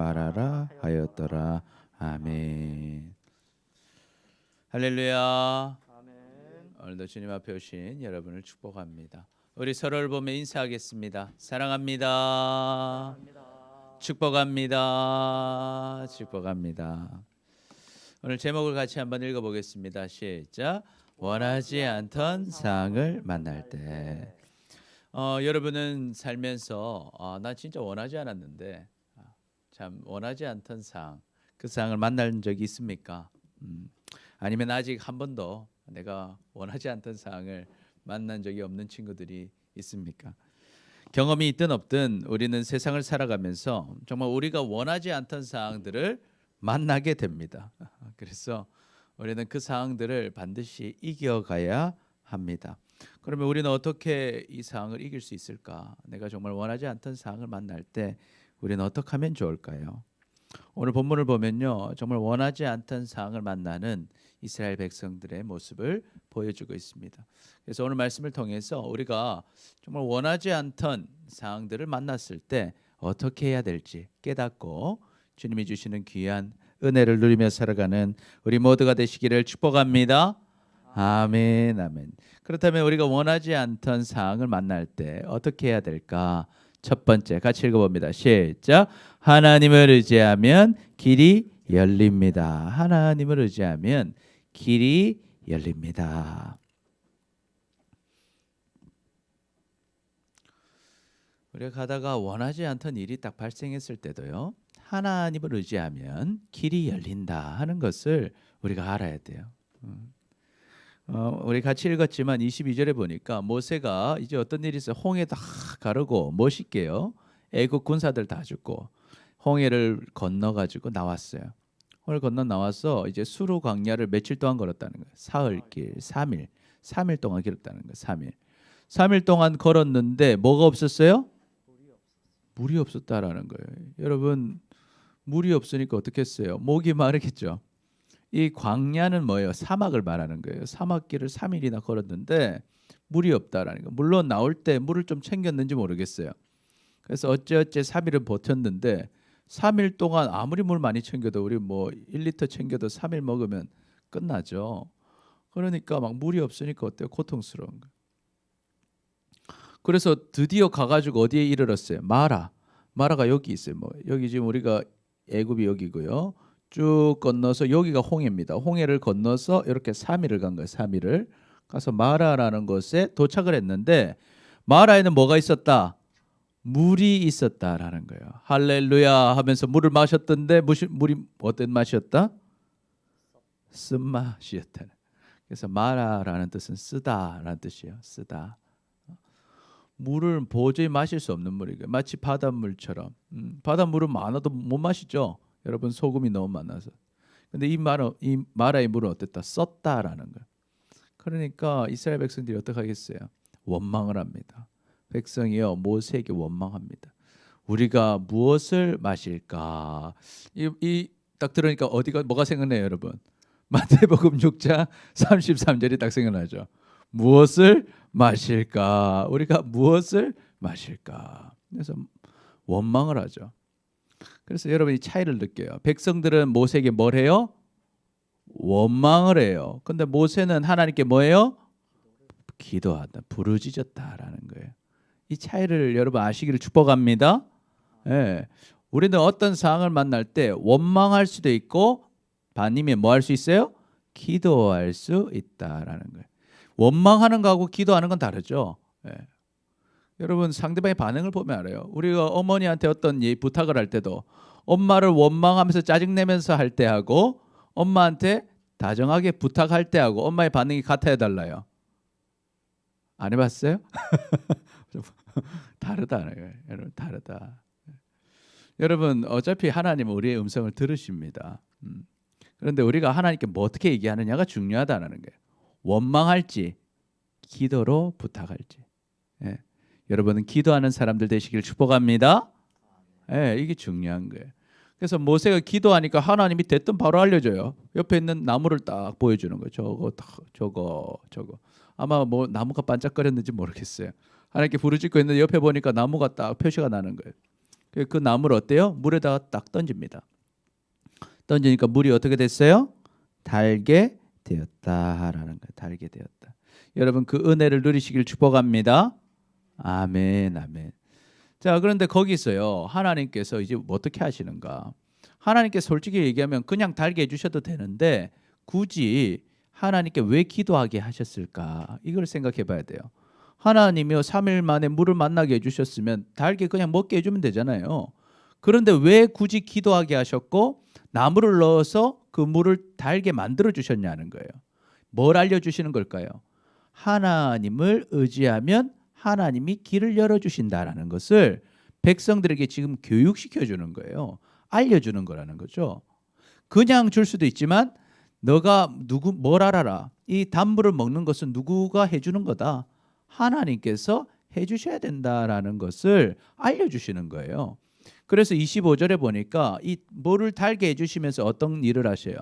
말하라 하였더라. 아멘. 할렐루야. 아멘. 오늘도 주님 앞에 오신 여러분을 축복합니다. 우리 서로를 보며 인사하겠습니다. 사랑합니다. 축복합니다. 축복합니다. 오늘 제목을 같이 한번 읽어보겠습니다. 시작. 원하지 않던 사항을 만날 때. 여러분은 살면서 나 진짜 원하지 않았는데 참 원하지 않던 사항, 그 사항을 만난 적이 있습니까? 아니면 아직 한 번도 내가 원하지 않던 사항을 만난 적이 없는 친구들이 있습니까? 경험이 있든 없든 우리는 세상을 살아가면서 정말 우리가 원하지 않던 사항들을 만나게 됩니다. 그래서 우리는 그 사항들을 반드시 이겨가야 합니다. 그러면 우리는 어떻게 이 사항을 이길 수 있을까? 내가 정말 원하지 않던 사항을 만날 때 우리는 어떻게 하면 좋을까요? 오늘 본문을 보면요, 정말 원하지 않던 사항을 만나는 이스라엘 백성들의 모습을 보여주고 있습니다. 그래서 오늘 말씀을 통해서 우리가 정말 원하지 않던 사항들을 만났을 때 어떻게 해야 될지 깨닫고 주님이 주시는 귀한 은혜를 누리며 살아가는 우리 모두가 되시기를 축복합니다. 아멘, 아멘. 그렇다면 우리가 원하지 않던 사항을 만날 때 어떻게 해야 될까? 첫 번째 같이 읽어봅니다. 시작. 하나님을 의지하면 길이 열립니다. 하나님을 의지하면 길이 열립니다. 우리가 가다가 원하지 않던 일이 딱 발생했을 때도요, 하나님을 의지하면 길이 열린다 하는 것을 우리가 알아야 돼요. 우리 같이 읽었지만 22절에 보니까 모세가 이제 어떤 일이 있어요. 홍해 다 가르고 멋있게요. 애국 군사들 다 죽고 홍해를 건너가지고 나왔어요. 홍해를 건너 나와서 이제 수르 광야를 며칠 동안 걸었다는 거예요. 사흘길 3일 동안 걸었다는 거예요. 3일 동안 걸었는데 뭐가 없었어요? 물이 없었다라는 거예요. 여러분, 물이 없으니까 어떻게 했어요? 목이 마르겠죠. 이 광야는 뭐예요? 사막을 말하는 거예요. 사막길을 3일이나 걸었는데 물이 없다라는 거. 물론 나올 때 물을 좀 챙겼는지 모르겠어요. 그래서 어찌어찌 3일은 버텼는데 3일 동안 아무리 물 많이 챙겨도 우리 뭐 1리터 챙겨도 3일 먹으면 끝나죠. 그러니까 막 물이 없으니까 어때요? 고통스러운 거예요. 그래서 드디어 가가지고 어디에 이르렀어요? 마라가 여기 있어요. 뭐 여기 지금 우리가 애굽이 여기고요. 쭉 건너서 여기가 홍해입니다. 홍해를 건너서 이렇게 3일을 간 거예요. 3일을 가서 마라라는 곳에 도착을 했는데 마라에는 뭐가 있었다? 물이 있었다라는 거예요. 할렐루야 하면서 물을 마셨던데 물이 어떤 맛이었다? 쓴맛이었다. 그래서 마라라는 뜻은 쓰다라는 뜻이에요. 쓰다. 물을 도저히 마실 수 없는 물이고 마치 바닷물처럼. 바닷물은 많아도 못 마시죠. 여러분, 소금이 너무 많아서. 근데 이 마라의 물은 어땠다? 썼다라는 거예요. 그러니까 이스라엘 백성들이 어떻게 하겠어요? 원망을 합니다. 백성이요, 모세에게 원망합니다. 우리가 무엇을 마실까? 이 딱 들으니까 어디가 뭐가 생각나요, 여러분? 마태복음 6장 33절이 딱 생각나죠. 무엇을 마실까? 우리가 무엇을 마실까? 그래서 원망을 하죠. 그래서 여러분이 차이를 느껴요. 백성들은 모세에게 뭘 해요? 원망을 해요. 근데 모세는 하나님께 뭐예요? 기도한다. 부르짖었다라는 거예요. 이 차이를 여러분 아시기를 축복합니다. 예. 우리는 어떤 상황을 만날 때 원망할 수도 있고 반면에 뭐 할 수 있어요? 기도할 수 있다라는 거예요. 원망하는 거하고 기도하는 건 다르죠. 예. 여러분, 상대방의 반응을 보면 알아요. 우리가 어머니한테 어떤 부탁을 할 때도 엄마를 원망하면서 짜증내면서 할 때하고 엄마한테 다정하게 부탁할 때하고 엄마의 반응이 같아야 달라요. 안 해봤어요? 다르다는 거예요. 여러분, 다르다. 여러분, 어차피 하나님은 우리의 음성을 들으십니다. 그런데 우리가 하나님께 뭐 어떻게 얘기하느냐가 중요하다는 거예요. 원망할지 기도로 부탁할지. 예. 여러분은 기도하는 사람들 되시길 축복합니다. 예, 이게 중요한 거예요. 그래서 모세가 기도하니까 하나님이 대뜸 바로 알려줘요. 옆에 있는 나무를 딱 보여주는 거예요. 저거. 아마 뭐 나무가 반짝거렸는지 모르겠어요. 하나님께 부르짖고 있는데 옆에 보니까 나무가 딱 표시가 나는 거예요. 그 나무를 어때요? 물에다가 딱 던집니다. 던지니까 물이 어떻게 됐어요? 달게 되었다라는 거예요. 달게 되었다. 여러분 그 은혜를 누리시길 축복합니다. 아멘, 아멘. 자, 그런데 거기서요, 하나님께서 이제 어떻게 하시는가? 하나님께 솔직히 얘기하면 그냥 달게 해주셔도 되는데 굳이 하나님께 왜 기도하게 하셨을까? 이걸 생각해 봐야 돼요. 하나님이요 3일 만에 물을 만나게 해주셨으면 달게 그냥 먹게 해주면 되잖아요. 그런데 왜 굳이 기도하게 하셨고 나무를 넣어서 그 물을 달게 만들어 주셨냐는 거예요. 뭘 알려주시는 걸까요? 하나님을 의지하면 하나님이 길을 열어주신다라는 것을 백성들에게 지금 교육시켜 주는 거예요. 알려주는 거라는 거죠. 그냥 줄 수도 있지만 너가 뭘 알아라. 이 단물을 먹는 것은 누구가 해주는 거다. 하나님께서 해주셔야 된다라는 것을 알려주시는 거예요. 그래서 25절에 보니까 이 물을 달게 해주시면서 어떤 일을 하셔요?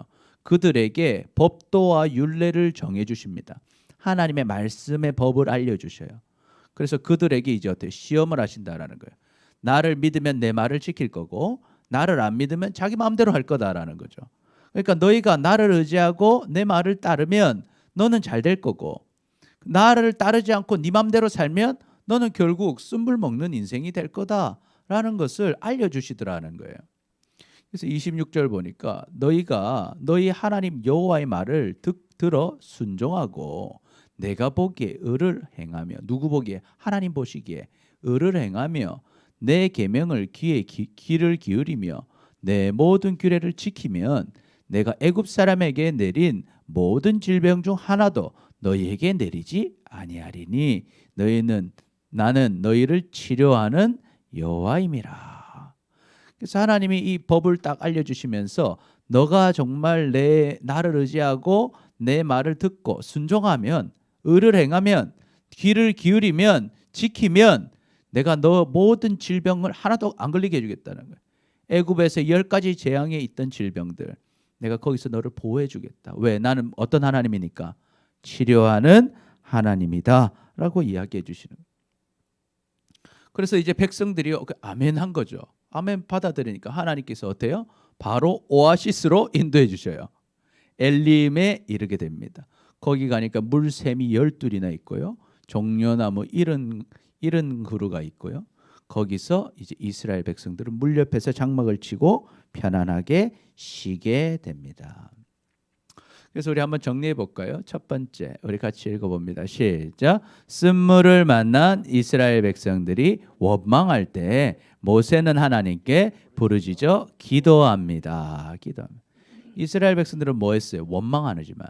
그들에게 법도와 율례를 정해주십니다. 하나님의 말씀의 법을 알려주셔요. 그래서 그들에게 이제 어떻게 시험을 하신다라는 거예요. 나를 믿으면 내 말을 지킬 거고 나를 안 믿으면 자기 마음대로 할 거다라는 거죠. 그러니까 너희가 나를 의지하고 내 말을 따르면 너는 잘 될 거고 나를 따르지 않고 네 마음대로 살면 너는 결국 쓴물 먹는 인생이 될 거다라는 것을 알려주시더라는 거예요. 그래서 26절 보니까 너희가 너희 하나님 여호와의 말을 들어 순종하고 내가 보기에 의를 행하며 누구 보기에 하나님 보시기에 의를 행하며 내 계명을 귀를 기울이며 내 모든 규례를 지키면 내가 애굽 사람에게 내린 모든 질병 중 하나도 너희에게 내리지 아니하리니 나는 너희를 치료하는 여호와임이라. 그래서 하나님이 이 법을 딱 알려주시면서 너가 정말 나를 의지하고 내 말을 듣고 순종하면 의를 행하면 귀를 기울이면 지키면 내가 너 모든 질병을 하나도 안 걸리게 해주겠다는 거예요. 애굽에서 10가지 재앙에 있던 질병들 내가 거기서 너를 보호해 주겠다. 왜? 나는 어떤 하나님이니까 치료하는 하나님이다 라고 이야기해 주시는 거예요. 그래서 이제 백성들이 아멘 한 거죠. 아멘 받아들이니까 하나님께서 어때요? 바로 오아시스로 인도해 주셔요. 엘림에 이르게 됩니다. 거기 가니까 물샘이 12이나 있고요. 종려나무 70그루가 있고요. 거기서 이제 이스라엘 백성들은 물 옆에서 장막을 치고 편안하게 쉬게 됩니다. 그래서 우리 한번 정리해 볼까요? 첫 번째 우리 같이 읽어봅니다. 시작. 쓴물을 만난 이스라엘 백성들이 원망할 때 모세는 하나님께 부르짖어 기도합니다. 이스라엘 백성들은 뭐 했어요? 원망하지만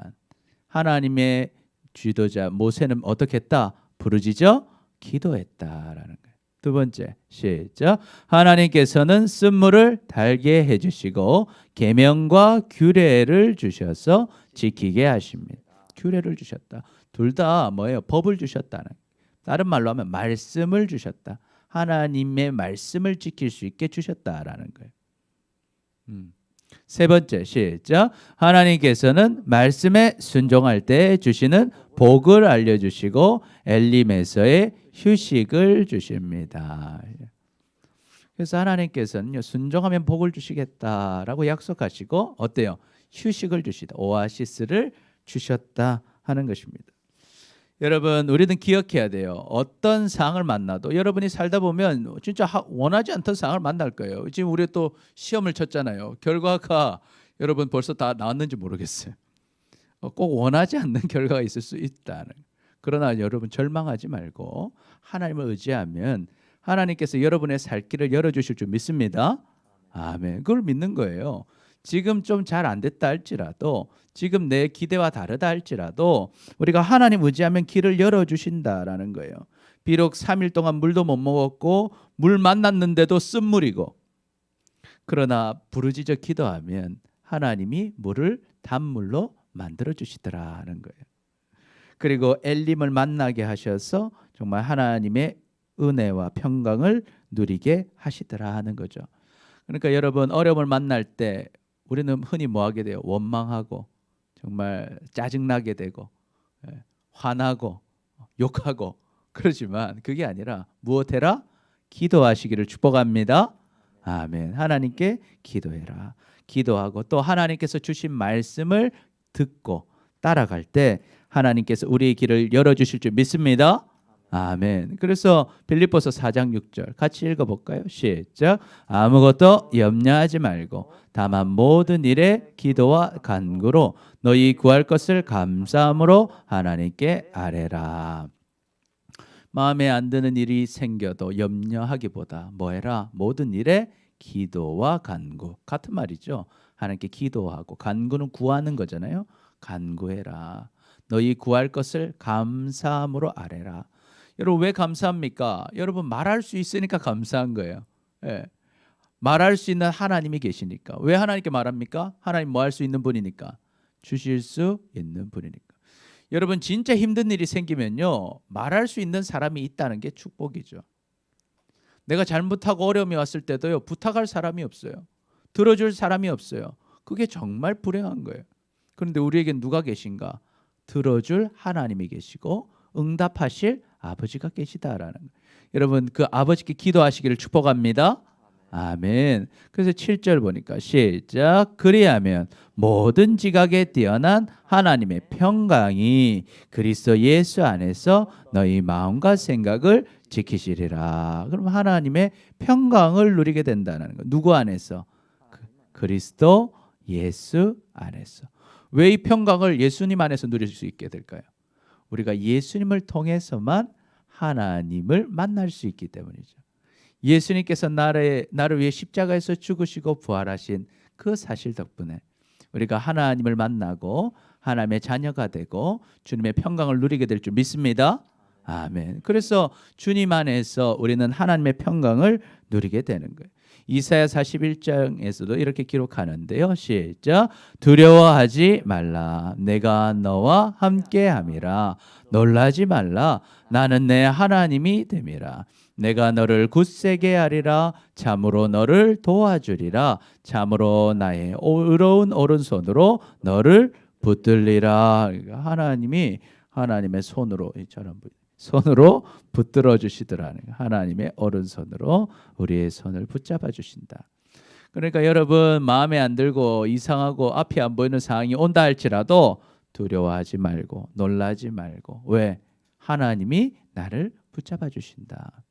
하나님의 지도자 모세는 어떻게 했다? 부르짖어 기도했다라는 거예요. 두 번째 시작. 하나님께서는 쓴물을 달게 해주시고 계명과 규례를 주셔서 지키게 하십니다. 규례를 주셨다. 둘 다 뭐예요? 법을 주셨다는. 다른 말로 하면 말씀을 주셨다. 하나님의 말씀을 지킬 수 있게 주셨다라는 거예요. 세 번째 시작. 하나님께서는 말씀에 순종할 때 주시는 복을 알려주시고 엘림에서의 휴식을 주십니다. 그래서 하나님께서는 순종하면 복을 주시겠다라고 약속하시고 어때요? 휴식을 주시다. 오아시스를 주셨다 하는 것입니다. 여러분 우리는 기억해야 돼요. 어떤 상황을 만나도 여러분이 살다 보면 진짜 원하지 않던 상황을 만날 거예요. 지금 우리 또 시험을 쳤잖아요. 결과가 여러분 벌써 다 나왔는지 모르겠어요. 꼭 원하지 않는 결과가 있을 수 있다는. 그러나 여러분 절망하지 말고 하나님을 의지하면 하나님께서 여러분의 살 길을 열어주실 줄 믿습니다. 아멘. 그걸 믿는 거예요. 지금 좀 잘 안 됐다 할지라도 지금 내 기대와 다르다 할지라도 우리가 하나님 의지하면 길을 열어주신다라는 거예요. 비록 3일 동안 물도 못 먹었고 물 만났는데도 쓴물이고 그러나 부르짖어 기도하면 하나님이 물을 단물로 만들어주시더라는 거예요. 그리고 엘림을 만나게 하셔서 정말 하나님의 은혜와 평강을 누리게 하시더라 하는 거죠. 그러니까 여러분 어려움을 만날 때 우리는 흔히 뭐 하게 돼요? 원망하고 정말 짜증나게 되고 화나고 욕하고 그러지만 그게 아니라 무엇 해라? 기도하시기를 축복합니다. 아멘. 하나님께 기도해라. 기도하고 또 하나님께서 주신 말씀을 듣고 따라갈 때 하나님께서 우리의 길을 열어주실 줄 믿습니다. 아멘. 그래서 빌립보서 4장 6절 같이 읽어볼까요? 시작. 아무것도 염려하지 말고 다만 모든 일에 기도와 간구로 너희 구할 것을 감사함으로 하나님께 아뢰라. 마음에 안 드는 일이 생겨도 염려하기보다 뭐 해라? 모든 일에 기도와 간구. 같은 말이죠. 하나님께 기도하고 간구는 구하는 거잖아요. 간구해라. 너희 구할 것을 감사함으로 아뢰라. 여러분 왜 감사합니까? 여러분 말할 수 있으니까 감사한 거예요. 예. 말할 수 있는 하나님이 계시니까. 왜 하나님께 말합니까? 하나님 뭐 할 수 있는 분이니까. 주실 수 있는 분이니까. 여러분 진짜 힘든 일이 생기면요. 말할 수 있는 사람이 있다는 게 축복이죠. 내가 잘못하고 어려움이 왔을 때도요. 부탁할 사람이 없어요. 들어줄 사람이 없어요. 그게 정말 불행한 거예요. 그런데 우리에겐 누가 계신가? 들어줄 하나님이 계시고 응답하실 아버지가 계시다라는 거예요. 여러분 그 아버지께 기도하시기를 축복합니다. 아멘. 그래서 7절 보니까 시작. 그리하면 모든 지각에 뛰어난 하나님의 평강이 그리스도 예수 안에서 너희 마음과 생각을 지키시리라. 그럼 하나님의 평강을 누리게 된다는 거. 누구 안에서? 그리스도 예수 안에서. 왜 이 평강을 예수님 안에서 누릴 수 있게 될까요? 우리가 예수님을 통해서만 하나님을 만날 수 있기 때문이죠. 예수님께서 나를 위해 십자가에서 죽으시고 부활하신 그 사실 덕분에 우리가 하나님을 만나고 하나님의 자녀가 되고 주님의 평강을 누리게 될 줄 믿습니다. 아멘. 그래서 주님 안에서 우리는 하나님의 평강을 누리게 되는 거예요. 이사야 41장에서도 이렇게 기록하는데요. 시작. 두려워하지 말라. 내가 너와 함께함이라. 놀라지 말라. 나는 내 하나님이 됨이라. 내가 너를 굳세게 하리라. 참으로 너를 도와주리라. 참으로 나의 의로운 오른손으로 너를 붙들리라. 하나님이 하나님의 손으로 이처럼 손으로 붙들어 주시더라는 하나님의 오른손으로 우리의 손을 붙잡아 주신다. 그러니까 여러분 마음에 안 들고 이상하고 앞이 안 보이는 상황이 온다 할지라도 두려워하지 말고 놀라지 말고 왜? 하나님이 나를 붙잡아 주신다.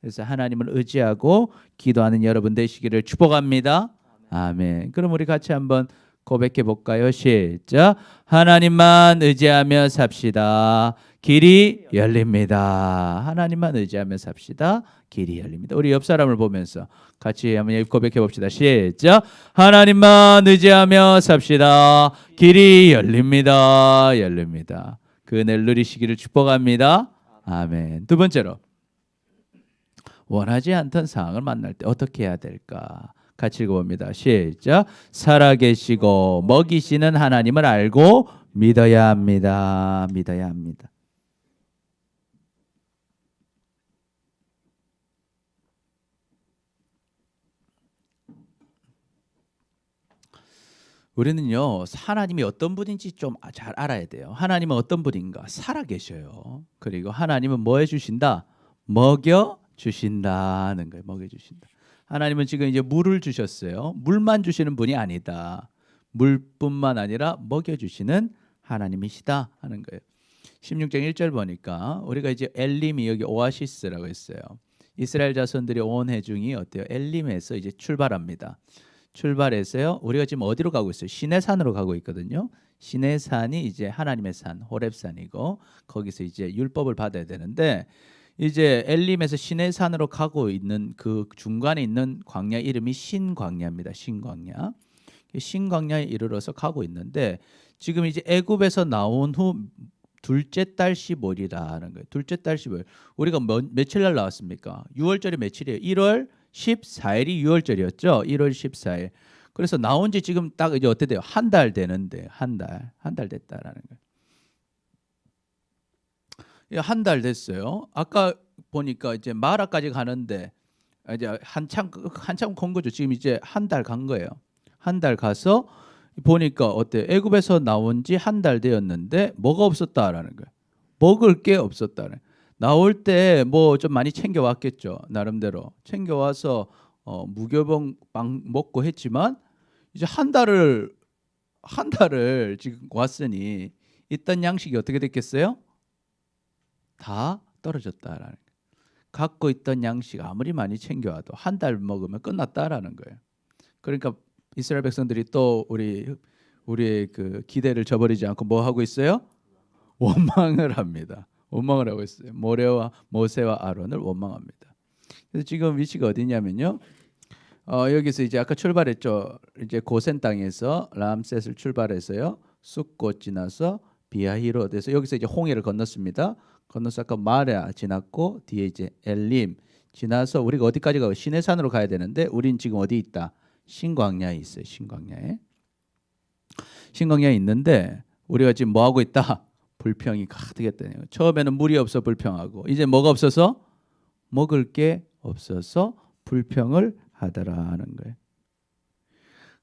그래서 하나님을 의지하고 기도하는 여러분 되시기를 축복합니다. 아멘. 그럼 우리 같이 한번 고백해 볼까요? 시작. 하나님만 의지하며 삽시다. 길이 열립니다. 하나님만 의지하며 삽시다. 길이 열립니다. 우리 옆 사람을 보면서 같이 한번 고백해 봅시다. 시작. 하나님만 의지하며 삽시다. 길이 열립니다. 열립니다. 그 은혜를 누리시기를 축복합니다. 아멘. 두 번째로 원하지 않던 상황을 만날 때 어떻게 해야 될까? 같이 읽어봅니다. 시작. 살아계시고 먹이시는 하나님을 알고 믿어야 합니다. 믿어야 합니다. 우리는요 하나님이 어떤 분인지 좀 잘 알아야 돼요. 하나님은 어떤 분인가? 살아계셔요. 그리고 하나님은 뭐 해주신다? 먹여주신다는 거예요. 먹여주신다. 하나님은 지금 이제 물을 주셨어요. 물만 주시는 분이 아니다. 물뿐만 아니라 먹여주시는 하나님이시다 하는 거예요. 16장 1절 보니까 우리가 이제 엘림이 여기 오아시스라고 했어요. 이스라엘 자손들이 온 회중이 어때요? 엘림에서 이제 출발합니다. 출발해서요. 우리가 지금 어디로 가고 있어요? 시내산으로 가고 있거든요. 시내산이 이제 하나님의 산, 호렙산이고 거기서 이제 율법을 받아야 되는데 이제 엘림에서 시내산으로 가고 있는 그 중간에 있는 광야 이름이 신광야입니다. 신광야. 신광야에 이르러서 가고 있는데 지금 이제 애굽에서 나온 후 둘째 달 15일이라는 거예요. 둘째 달 15일. 우리가 며칠 날 나왔습니까? 6월절이 며칠이에요? 1월 14일이 6월절이었죠. 1월 14일. 그래서 나온 지 지금 딱 이제 어떻게 돼요? 한 달 되는데 한 달 됐다라는 거예요. 한 달 됐어요. 아까 보니까 이제 마라까지 가는데 이제 한참 건 거죠. 지금 이제 한 달 간 거예요. 한 달 가서 보니까 어때? 애굽에서 나온 지 한 달 되었는데 뭐가 없었다라는 거예요. 먹을 게 없었다는. 나올 때 뭐 좀 많이 챙겨 왔겠죠. 나름대로 챙겨 와서 무교병 빵 먹고 했지만 이제 한 달을 지금 왔으니 있던 양식이 어떻게 됐겠어요? 다 떨어졌다라는 거예요. 갖고 있던 양식 아무리 많이 챙겨와도 한 달 먹으면 끝났다라는 거예요. 그러니까 이스라엘 백성들이 또 우리의 그 기대를 저버리지 않고 뭐 하고 있어요? 원망을 합니다. 원망을 하고 있어요. 모세와 아론을 원망합니다. 그래서 지금 위치가 어디냐면요. 여기서 이제 아까 출발했죠. 이제 고센 땅에서 람셋을 출발해서요. 숫곳 지나서 비하히롯에서 여기서 이제 홍해를 건넜습니다. 건너서 아까 마랴 지났고 뒤에 이제 엘림 지나서 우리가 어디까지 가고 시내산으로 가야 되는데 우린 지금 어디 있다? 신광야에 있어요. 신광야에 있는데 우리가 지금 뭐 하고 있다? 불평이 가득했다네요. 처음에는 물이 없어 불평하고 이제 뭐가 없어서 먹을 게 없어서 불평을 하더라는 거예요.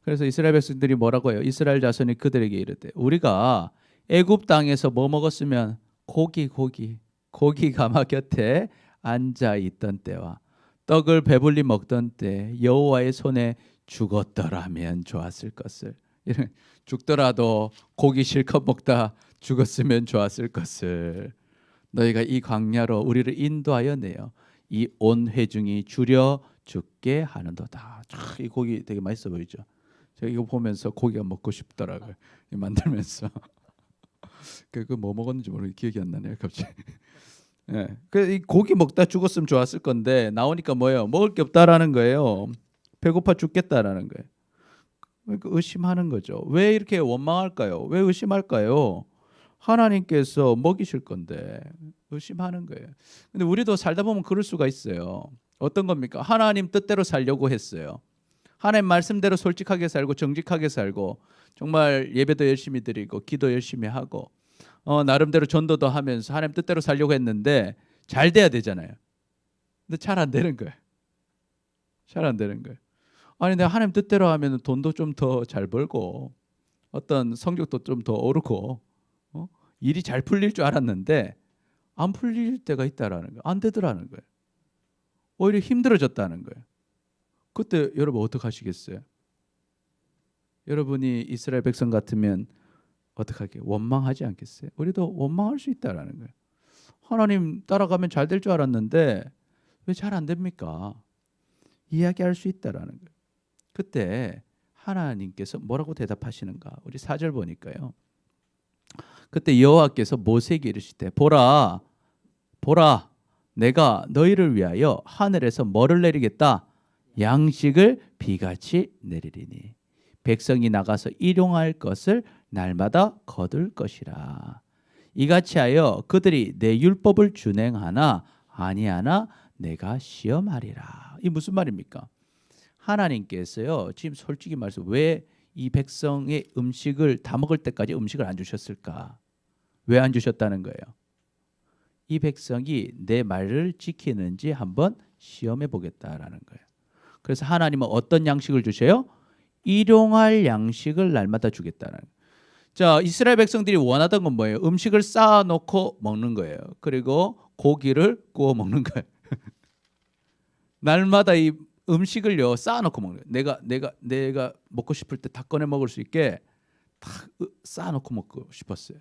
그래서 이스라엘 백성들이 뭐라고 해요? 이스라엘 자손이 그들에게 이르되 우리가 애굽 땅에서 뭐 먹었으면 고기 가마 곁에 앉아 있던 때와 떡을 배불리 먹던 때 여호와의 손에 죽었더라면 좋았을 것을. 죽더라도 고기 실컷 먹다 죽었으면 좋았을 것을. 너희가 이 광야로 우리를 인도하여 내어 이 온 회중이 줄여 죽게 하는도다. 이 고기 되게 맛있어 보이죠? 제가 이거 보면서 고기가 먹고 싶더라고요. 만들면서. 그 뭐 먹었는지 모르겠는데 기억이 안 나네요, 갑자기. 예, 이 고기 먹다 죽었으면 좋았을 건데 나오니까 뭐예요? 먹을 게 없다라는 거예요. 배고파 죽겠다라는 거예요. 그러니까 의심하는 거죠. 왜 이렇게 원망할까요? 왜 의심할까요? 하나님께서 먹이실 건데 의심하는 거예요. 근데 우리도 살다 보면 그럴 수가 있어요. 어떤 겁니까? 하나님 뜻대로 살려고 했어요. 하나님 말씀대로 솔직하게 살고 정직하게 살고 정말 예배도 열심히 드리고 기도 열심히 하고 나름대로 전도도 하면서 하나님 뜻대로 살려고 했는데 잘 돼야 되잖아요. 근데 잘 안 되는 거예요. 잘 안 되는 거예요. 아니 내가 하나님 뜻대로 하면 돈도 좀 더 잘 벌고 어떤 성적도 좀 더 오르고 일이 잘 풀릴 줄 알았는데 안 풀릴 때가 있다라는 거예요. 안 되더라는 거예요. 오히려 힘들어졌다는 거예요. 그때 여러분 어떻게 하시겠어요? 여러분이 이스라엘 백성 같으면 어떻게 하게? 원망하지 않겠어요? 우리도 원망할 수 있다라는 거예요. 하나님 따라가면 잘 될 줄 알았는데 왜 잘 안 됩니까? 이야기할 수 있다라는 거예요. 그때 하나님께서 뭐라고 대답하시는가? 우리 4절 보니까요. 그때 여호와께서 모세에게 이르시되 보라 내가 너희를 위하여 하늘에서 뭐를 내리겠다? 양식을 비같이 내리리니 백성이 나가서 일용할 것을 날마다 거둘 것이라. 이같이 하여 그들이 내 율법을 준행하나 아니하나 내가 시험하리라. 이 무슨 말입니까? 하나님께서요 지금 솔직히 말해서 왜 이 백성의 음식을 다 먹을 때까지 음식을 안 주셨을까? 왜 안 주셨다는 거예요? 이 백성이 내 말을 지키는지 한번 시험해 보겠다라는 거예요. 그래서 하나님은 어떤 양식을 주셔요? 일용할 양식을 날마다 주겠다는 거예요. 자, 이스라엘 백성들이 원하던 건 뭐예요? 음식을 쌓아놓고 먹는 거예요. 그리고 고기를 구워 먹는 거예요. 날마다 이 음식을요 쌓아놓고 먹는 거예요. 내가 먹고 싶을 때 다 꺼내 먹을 수 있게 다 쌓아놓고 먹고 싶었어요.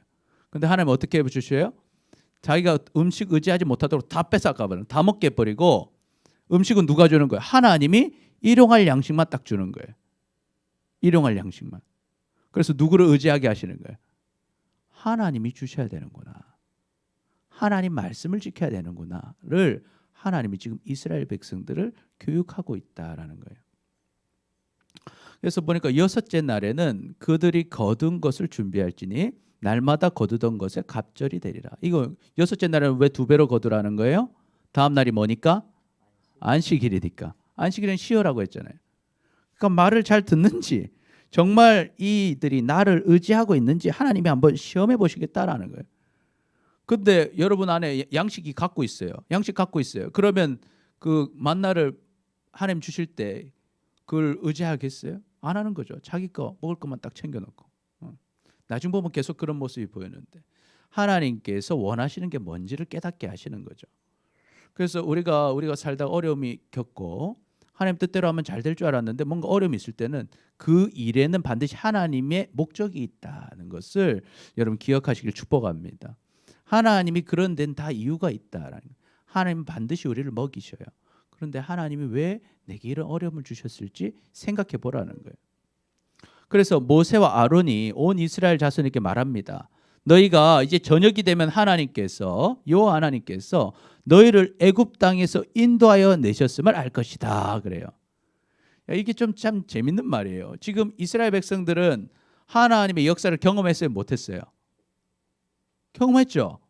근데 하나님 어떻게 해주셔요? 자기가 음식 의지하지 못하도록 다 뺏어가버려, 다 먹게 해버리고 음식은 누가 주는 거예요? 하나님이 일용할 양식만 딱 주는 거예요. 일용할 양식만. 그래서 누구를 의지하게 하시는 거예요? 하나님이 주셔야 되는구나. 하나님 말씀을 지켜야 되는구나를 하나님이 지금 이스라엘 백성들을 교육하고 있다라는 거예요. 그래서 보니까 6째 날에는 그들이 거둔 것을 준비할지니 날마다 거두던 것에 갑절이 되리라. 이거 6째 날에는 왜 2배로 거두라는 거예요? 다음 날이 뭐니까? 안식일이니까. 안식일은 쉬어라고 했잖아요. 그러니까 말을 잘 듣는지 정말 이들이 나를 의지하고 있는지 하나님이 한번 시험해 보시겠다라는 거예요. 근데 여러분 안에 양식이 갖고 있어요. 양식 갖고 있어요. 그러면 그 만나를 하나님 주실 때 그걸 의지하겠어요? 안 하는 거죠. 자기 거 먹을 것만 딱 챙겨놓고. 나중 보면 계속 그런 모습이 보이는데 하나님께서 원하시는 게 뭔지를 깨닫게 하시는 거죠. 그래서 우리가 살다 어려움이 겪고 하나님 뜻대로 하면 잘 될 줄 알았는데 뭔가 어려움이 있을 때는 그 일에는 반드시 하나님의 목적이 있다는 것을 여러분 기억하시길 축복합니다. 하나님이 그런 데는 다 이유가 있다라는 거예요. 하나님은 반드시 우리를 먹이셔요. 그런데 하나님이 왜 내게 이런 어려움을 주셨을지 생각해 보라는 거예요. 그래서 모세와 아론이 온 이스라엘 자손에게 말합니다. 너희가 이제 저녁이 되면 여호와 하나님께서 너희를 애굽 땅에서 인도하여 내셨음을 알 것이다 그래요. 이게 좀 참 재밌는 말이에요. 지금 이스라엘 백성들은 하나님의 역사를 경험했어요, 못했어요? 경험했죠.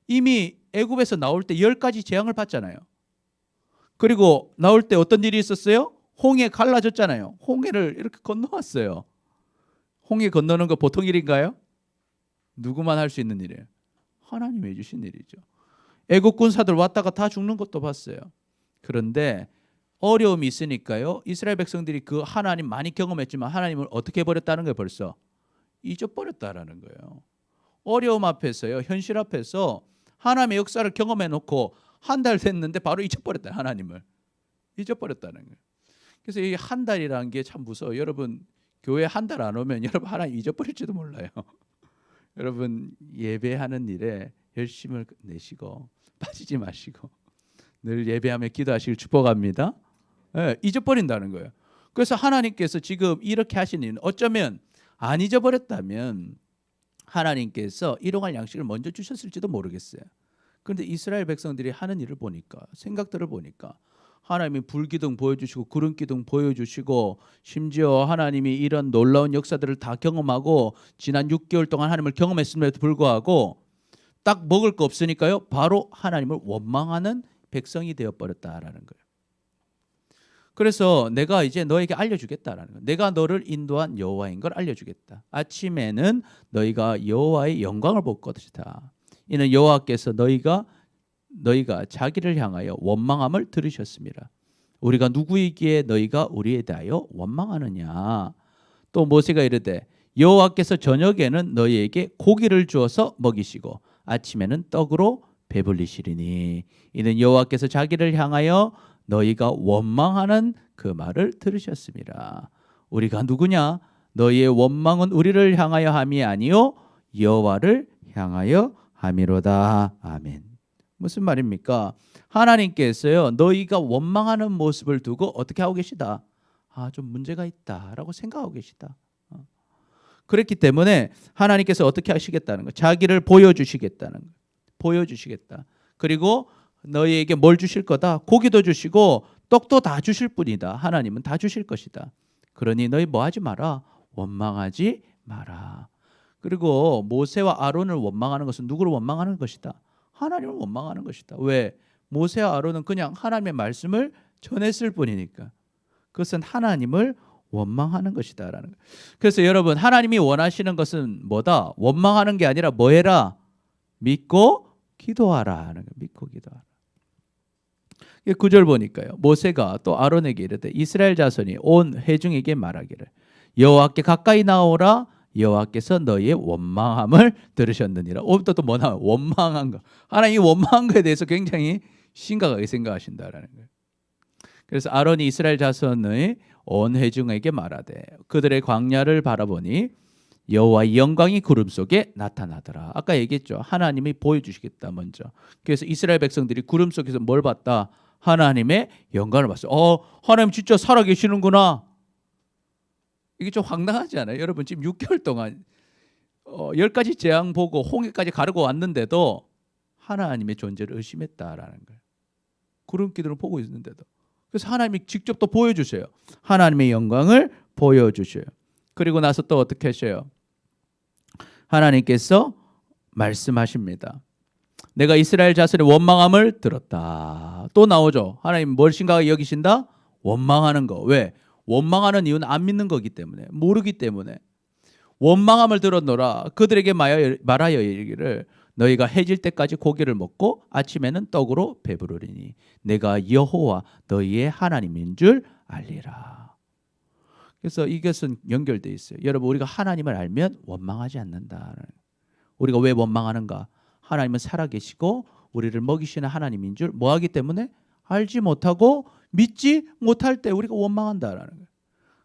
이미 애굽에서 나올 때 10가지 재앙을 받잖아요. 그리고 나올 때 어떤 일이 있었어요? 홍해 갈라졌잖아요. 홍해를 이렇게 건너왔어요. 홍해 건너는 거 보통 일인가요? 누구만 할 수 있는 일이에요? 하나님이 해주신 일이죠. 애국 군사들 왔다가 다 죽는 것도 봤어요. 그런데 어려움이 있으니까요. 이스라엘 백성들이 그 하나님 많이 경험했지만 하나님을 어떻게 해버렸다는 거예요. 벌써 잊어버렸다라는 거예요. 어려움 앞에서요. 현실 앞에서 하나님의 역사를 경험해놓고 한 달 됐는데 바로 잊어버렸다. 하나님을 잊어버렸다는 거예요. 그래서 이 한 달이라는 게 참 무서워요. 여러분 교회 한 달 안 오면 여러분 하나님 잊어버릴지도 몰라요. 여러분 예배하는 일에 열심을 내시고 빠지지 마시고 늘 예배하며 기도하시길 축복합니다. 네, 잊어버린다는 거예요. 그래서 하나님께서 지금 이렇게 하시는 일은 어쩌면 안 잊어버렸다면 하나님께서 일용할 양식을 먼저 주셨을지도 모르겠어요. 그런데 이스라엘 백성들이 하는 일을 보니까 생각들을 보니까 하나님이 불기둥 보여주시고 구름기둥 보여주시고 심지어 하나님이 이런 놀라운 역사들을 다 경험하고 지난 6개월 동안 하나님을 경험했음에도 불구하고 딱 먹을 거 없으니까요. 바로 하나님을 원망하는 백성이 되어버렸다라는 거예요. 그래서 내가 이제 너에게 알려주겠다라는 거예요. 내가 너를 인도한 여호와인 걸 알려주겠다. 아침에는 너희가 여호와의 영광을 볼 것이다. 이는 여호와께서 너희가 자기를 향하여 원망함을 들으셨습니다. 우리가 누구이기에 너희가 우리에 대하여 원망하느냐. 또 모세가 이르되 여호와께서 저녁에는 너희에게 고기를 주어서 먹이시고 아침에는 떡으로 배불리시리니 이는 여호와께서 자기를 향하여 너희가 원망하는 그 말을 들으셨습니다. 우리가 누구냐? 너희의 원망은 우리를 향하여 함이 아니요 여호와를 향하여 함이로다. 아멘. 무슨 말입니까? 하나님께서요 너희가 원망하는 모습을 두고 어떻게 하고 계시다? 좀 문제가 있다라고 생각하고 계시다. 그렇기 때문에 하나님께서 어떻게 하시겠다는 거? 자기를 보여주시겠다는 거. 보여주시겠다. 그리고 너희에게 뭘 주실 거다? 고기도 주시고 떡도 다 주실 뿐이다. 하나님은 다 주실 것이다. 그러니 너희 뭐 하지 마라? 원망하지 마라. 그리고 모세와 아론을 원망하는 것은 누구를 원망하는 것이다? 하나님을 원망하는 것이다. 왜? 모세와 아론은 그냥 하나님의 말씀을 전했을 뿐이니까. 그것은 하나님을 원망하는 것이다라는 거예요. 그래서 여러분 하나님이 원하시는 것은 뭐다? 원망하는 게 아니라 뭐 해라? 믿고 기도하라 하는 거예요. 믿고 기도하라. 9절 보니까요. 모세가 또 아론에게 이르되 이스라엘 자손이 온 회중에게 말하기를 여호와께 가까이 나오라 여호와께서 너희의 원망함을 들으셨느니라. 또 뭐 나와요? 원망한 거. 하나님이 원망한 거에 대해서 굉장히 심각하게 생각하신다라는 거예요. 그래서 아론이 이스라엘 자손의 온 회중에게 말하되 그들의 광야를 바라보니 여호와의 영광이 구름 속에 나타나더라. 아까 얘기했죠. 하나님이 보여주시겠다 먼저. 그래서 이스라엘 백성들이 구름 속에서 뭘 봤다? 하나님의 영광을 봤어요. 하나님 진짜 살아계시는구나. 이게 좀 황당하지 않아요? 여러분 지금 6개월 동안 10가지 재앙 보고 홍해까지 가르고 왔는데도 하나님의 존재를 의심했다라는 거예요. 구름 기둥을 보고 있는데도. 그래서 하나님이 직접 또 보여주셔요. 하나님의 영광을 보여주셔요. 그리고 나서 또 어떻게 하셔요? 하나님께서 말씀하십니다. 내가 이스라엘 자손의 원망함을 들었다. 또 나오죠. 하나님 뭘 심각하게 여기신다? 원망하는 거. 왜? 원망하는 이유는 안 믿는 거기 때문에, 모르기 때문에. 원망함을 들었노라. 그들에게 말하여 이르기를 너희가 해질 때까지 고기를 먹고 아침에는 떡으로 배부르리니 내가 여호와 너희의 하나님인 줄 알리라. 그래서 이것은 연결되어 있어요. 여러분 우리가 하나님을 알면 원망하지 않는다. 우리가 왜 원망하는가? 하나님은 살아계시고 우리를 먹이시는 하나님인 줄 뭐하기 때문에? 알지 못하고 믿지 못할 때 우리가 원망한다라는 거예요.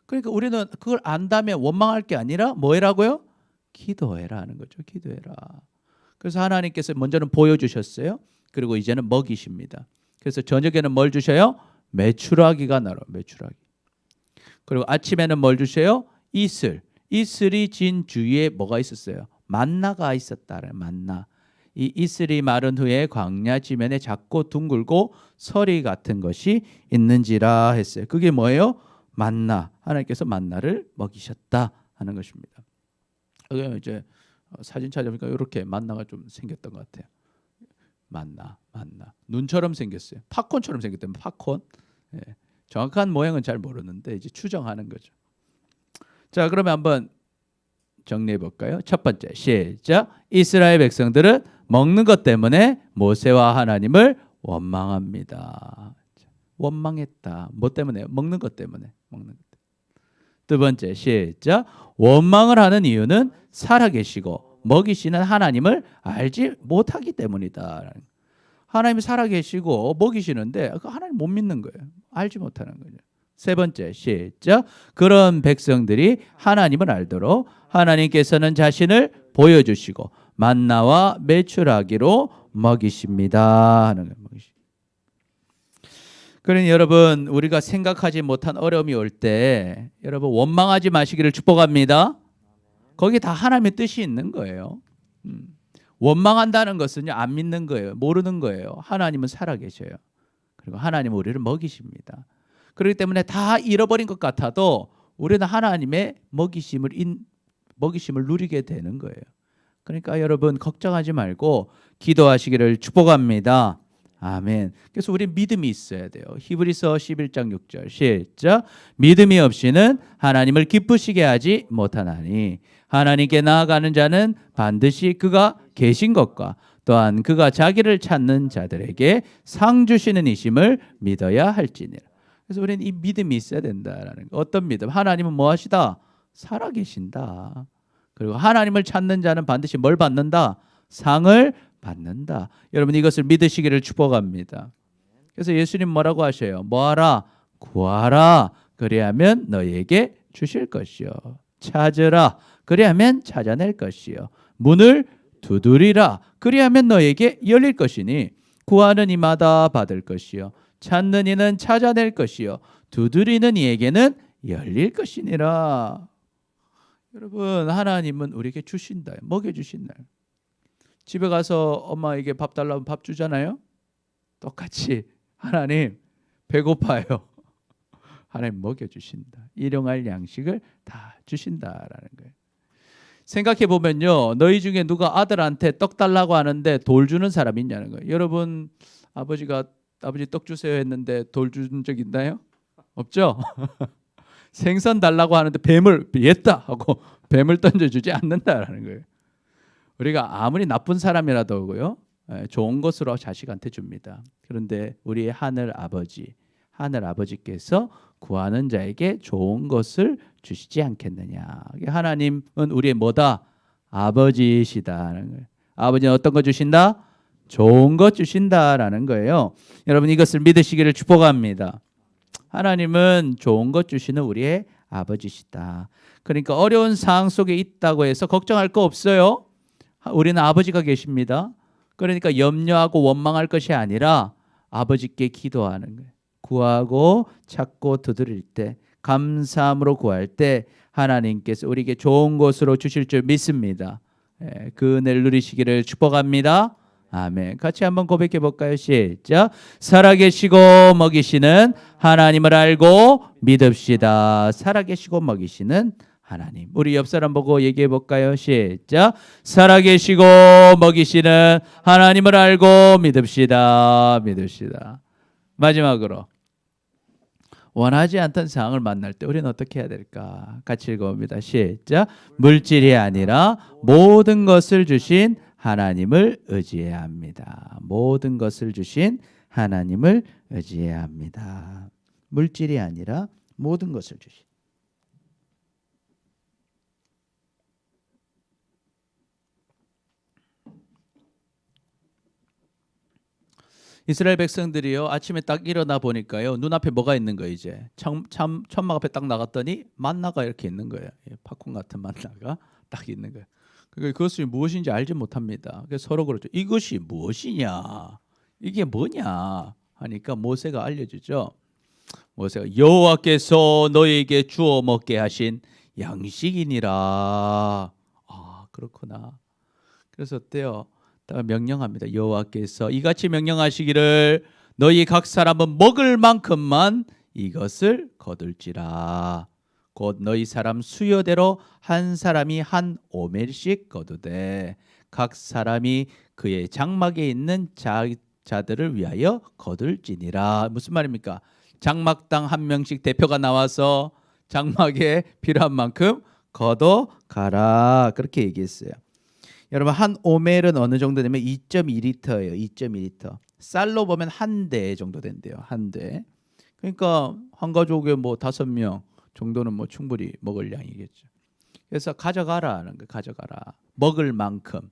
그러니까 우리는 그걸 안다면 원망할 게 아니라 뭐 해라고요? 기도해라 하는 거죠. 기도해라. 그래서 하나님께서 먼저는 보여주셨어요. 그리고 이제는 먹이십니다. 그래서 저녁에는 뭘 주셔요? 메추라기가 나로 메추라기. 그리고 아침에는 뭘 주셔요? 이슬. 이슬이 진 주위에 뭐가 있었어요? 만나가 있었다. 만나. 이 이슬이 마른 후에 광야 지면에 작고 둥글고 서리 같은 것이 있는지라 했어요. 그게 뭐예요? 만나. 하나님께서 만나를 먹이셨다 하는 것입니다. 이제 사진 찾아보니까 이렇게 만나가 좀 생겼던 것 같아요. 만나. 눈처럼 생겼어요. 팝콘처럼 생겼다면 팝콘. 예. 정확한 모양은 잘 모르는데 이제 추정하는 거죠. 자, 그러면 한번 정리해 볼까요? 첫 번째, 시작. 이스라엘 백성들은 먹는 것 때문에 모세와 하나님을 원망합니다. 원망했다. 뭐 때문에? 먹는 것 때문에. 두 번째, 시작. 원망을 하는 이유는 살아계시고 먹이시는 하나님을 알지 못하기 때문이다. 하나님이 살아계시고 먹이시는데 그 하나님 못 믿는 거예요. 알지 못하는 거죠. 세 번째, 시작. 그런 백성들이 하나님을 알도록 하나님께서는 자신을 보여주시고 만나와 메추라기로 먹이십니다 하는 거예요. 그러니 여러분, 우리가 생각하지 못한 어려움이 올 때 여러분 원망하지 마시기를 축복합니다. 거기 다 하나님의 뜻이 있는 거예요. 원망한다는 것은 안 믿는 거예요. 모르는 거예요. 하나님은 살아계셔요. 그리고 하나님은 우리를 먹이십니다. 그렇기 때문에 다 잃어버린 것 같아도 우리는 하나님의 먹이심을 누리게 되는 거예요. 그러니까 여러분 걱정하지 말고 기도하시기를 축복합니다. 아멘. 그래서 우리 믿음이 있어야 돼요. 히브리서 11장 6절 시작. 믿음이 없이는 하나님을 기쁘시게 하지 못하나니 하나님께 나아가는 자는 반드시 그가 계신 것과 또한 그가 자기를 찾는 자들에게 상 주시는 이심을 믿어야 할지니라. 그래서 우리는 이 믿음이 있어야 된다라는 거. 어떤 믿음? 하나님은 뭐 하시다? 살아계신다. 그리고 하나님을 찾는 자는 반드시 뭘 받는다? 상을 받는다. 여러분 이것을 믿으시기를 축복합니다. 그래서 예수님 뭐라고 하셔요? 뭐하라? 구하라. 그리하면 너희에게 주실 것이요. 찾으라. 그리하면 찾아낼 것이요. 문을 두드리라. 그리하면 너희에게 열릴 것이니 구하는 이마다 받을 것이요. 찾는 이는 찾아낼 것이요. 두드리는 이에게는 열릴 것이니라. 여러분 하나님은 우리에게 주신다. 먹여주신다. 집에 가서 엄마에게 밥 달라면 밥 주잖아요. 똑같이 하나님 배고파요. 하나님 먹여주신다. 일용할 양식을 다 주신다라는 거예요. 생각해 보면요, 너희 중에 누가 아들한테 떡 달라고 하는데 돌 주는 사람이 있냐는 거예요. 여러분 아버지 떡 주세요 했는데 돌 준 적 있나요? 없죠. 생선 달라고 하는데 뱀을 얘다 하고 뱀을 던져주지 않는다라는 거예요. 우리가 아무리 나쁜 사람이라도요, 좋은 것으로 자식한테 줍니다. 그런데 우리 하늘 아버지께서 구하는 자에게 좋은 것을 주시지 않겠느냐. 하나님은 우리의 뭐다? 아버지시다는 거예요. 아버지는 어떤 거 주신다? 좋은 것 주신다라는 거예요. 여러분 이것을 믿으시기를 축복합니다. 하나님은 좋은 것 주시는 우리의 아버지시다. 그러니까 어려운 상황 속에 있다고 해서 걱정할 거 없어요. 우리는 아버지가 계십니다. 그러니까 염려하고 원망할 것이 아니라 아버지께 기도하는 거예요. 구하고 찾고 두드릴 때, 감사함으로 구할 때 하나님께서 우리에게 좋은 것으로 주실 줄 믿습니다. 그 은혜를 누리시기를 축복합니다. 아멘. 같이 한번 고백해 볼까요? 시작. 살아계시고 먹이시는 하나님을 알고 믿읍시다. 살아계시고 먹이시는 하나님. 우리 옆 사람 보고 얘기해 볼까요? 시작. 살아계시고 먹이시는 하나님을 알고 믿읍시다. 마지막으로 원하지 않던 상황을 만날 때 우리는 어떻게 해야 될까? 같이 읽어봅니다. 시작. 물질이 아니라 모든 것을 주신 하나님을 의지해야 합니다. 모든 것을 주신 하나님을 의지해야 합니다. 물질이 아니라 모든 것을 주신. 이스라엘 백성들이요 아침에 딱 일어나 보니까요 눈앞에 뭐가 있는 거예요. 이제 천막 앞에 딱 나갔더니 만나가 이렇게 있는 거예요. 팝콘 같은 만나가 딱 있는 거예요. 그것이 무엇인지 알지 못합니다. 그래서 서로 그러죠. 이것이 무엇이냐? 이게 뭐냐? 하니까 모세가 알려주죠. 모세가 여호와께서 너에게 주어 먹게 하신 양식이니라. 아 그렇구나. 그래서 어때요? 명령합니다. 여호와께서 이같이 명령하시기를 너희 각 사람은 먹을 만큼만 이것을 거둘지라. 곧 너희 사람 수요대로 한 사람이 한 오멜씩 거두되 각 사람이 그의 장막에 있는 자들을 위하여 거둘지니라. 무슨 말입니까? 장막당 한 명씩 대표가 나와서 장막에 필요한 만큼 걷어 가라. 그렇게 얘기했어요. 여러분 한 오멜은 어느 정도 되면 2.2리터예요. 2.2리터. 쌀로 보면 한 대 정도 된대요. 한 대. 그러니까 한 가족에 뭐 5명 정도는 뭐 충분히 먹을 양이겠죠. 그래서 가져가라는 거, 가져가라. 먹을 만큼.